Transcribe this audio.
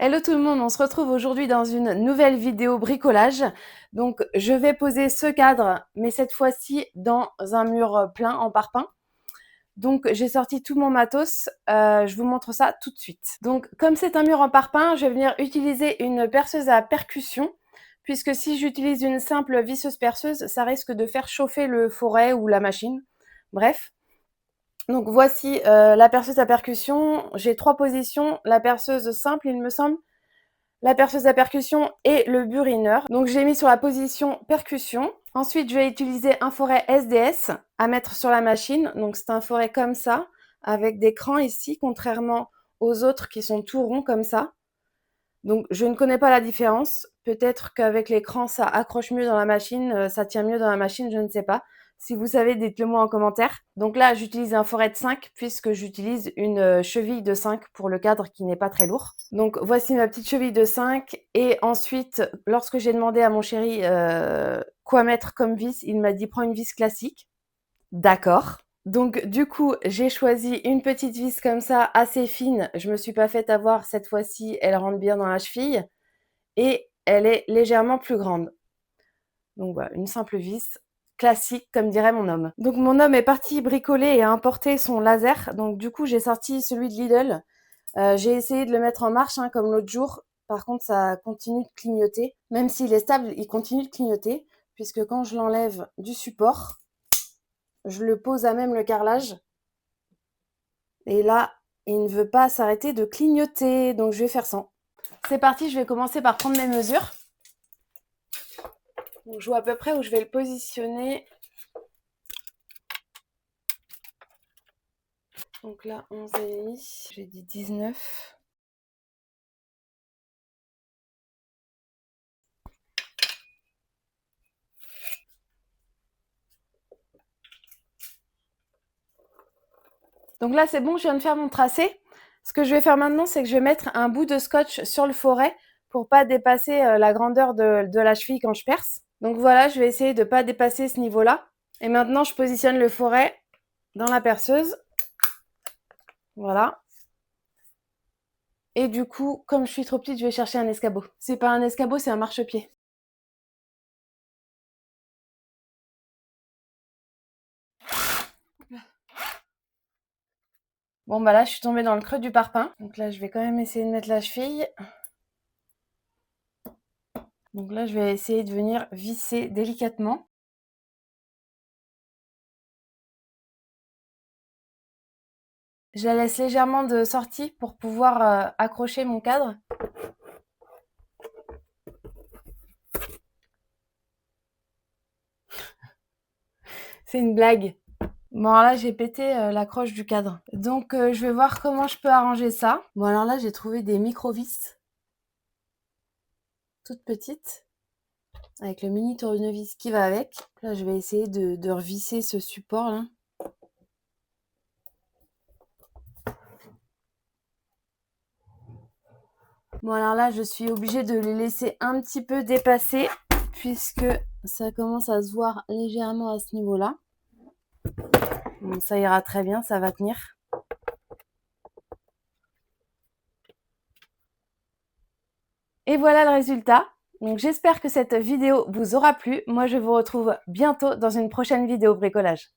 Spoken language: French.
Hello tout le monde, on se retrouve aujourd'hui dans une nouvelle vidéo bricolage. Donc je vais poser ce cadre, mais cette fois-ci dans un mur plein en parpaing. Donc j'ai sorti tout mon matos, je vous montre ça tout de suite. Donc comme c'est un mur en parpaing, je vais venir utiliser une perceuse à percussion, puisque si j'utilise une simple visseuse perceuse, ça risque de faire chauffer le foret ou la machine. Bref. Donc voici la perceuse à percussion. J'ai 3 positions, la perceuse simple il me semble, la perceuse à percussion et le burineur. Donc j'ai mis sur la position percussion. Ensuite je vais utiliser un foret SDS à mettre sur la machine. Donc c'est un foret comme ça, avec des crans ici, contrairement aux autres qui sont tout ronds comme ça. Donc je ne connais pas la différence. Peut-être qu'avec les crans ça accroche mieux dans la machine, ça tient mieux dans la machine, je ne sais pas. Si vous savez, dites-le moi en commentaire. Donc là, j'utilise un foret de 5 puisque j'utilise une cheville de 5 pour le cadre qui n'est pas très lourd. Donc voici ma petite cheville de 5. Et ensuite, lorsque j'ai demandé à mon chéri quoi mettre comme vis, il m'a dit prends une vis classique. D'accord. Donc du coup, j'ai choisi une petite vis comme ça, assez fine. Je me suis pas faite avoir cette fois-ci, elle rentre bien dans la cheville. Et elle est légèrement plus grande. Donc voilà, une simple vis classique, comme dirait mon homme. Donc mon homme est parti bricoler et a importé son laser. Donc du coup, j'ai sorti celui de Lidl. J'ai essayé de le mettre en marche, hein, comme l'autre jour. Par contre, ça continue de clignoter. Même s'il est stable, il continue de clignoter. Puisque quand je l'enlève du support, je le pose à même le carrelage. Et là, il ne veut pas s'arrêter de clignoter. Donc je vais faire ça. C'est parti, je vais commencer par prendre mes mesures. Donc, je vois à peu près où je vais le positionner. Donc là, 11,5. J'ai dit 19. Donc là, c'est bon, je viens de faire mon tracé. Ce que je vais faire maintenant, c'est que je vais mettre un bout de scotch sur le foret pour pas dépasser la grandeur de la cheville quand je perce. Donc voilà, je vais essayer de ne pas dépasser ce niveau-là. Et maintenant, je positionne le foret dans la perceuse. Voilà. Et du coup, comme je suis trop petite, je vais chercher un escabeau. C'est pas un escabeau, c'est un marchepied. Bon bah là, je suis tombée dans le creux du parpaing. Donc là, je vais quand même essayer de mettre la cheville. Donc là, je vais essayer de venir visser délicatement. Je la laisse légèrement de sortie pour pouvoir accrocher mon cadre. C'est une blague. Bon alors là, j'ai pété l'accroche du cadre. Donc je vais voir comment je peux arranger ça. Bon alors là, j'ai trouvé des micro-vis. Toutes petites. Avec le mini tournevis qui va avec. Là, je vais essayer de revisser ce support là. Bon alors là, je suis obligée de les laisser un petit peu dépasser puisque ça commence à se voir légèrement à ce niveau-là. Bon, ça ira très bien, ça va tenir. Et voilà le résultat. Donc j'espère que cette vidéo vous aura plu. Moi, je vous retrouve bientôt dans une prochaine vidéo bricolage.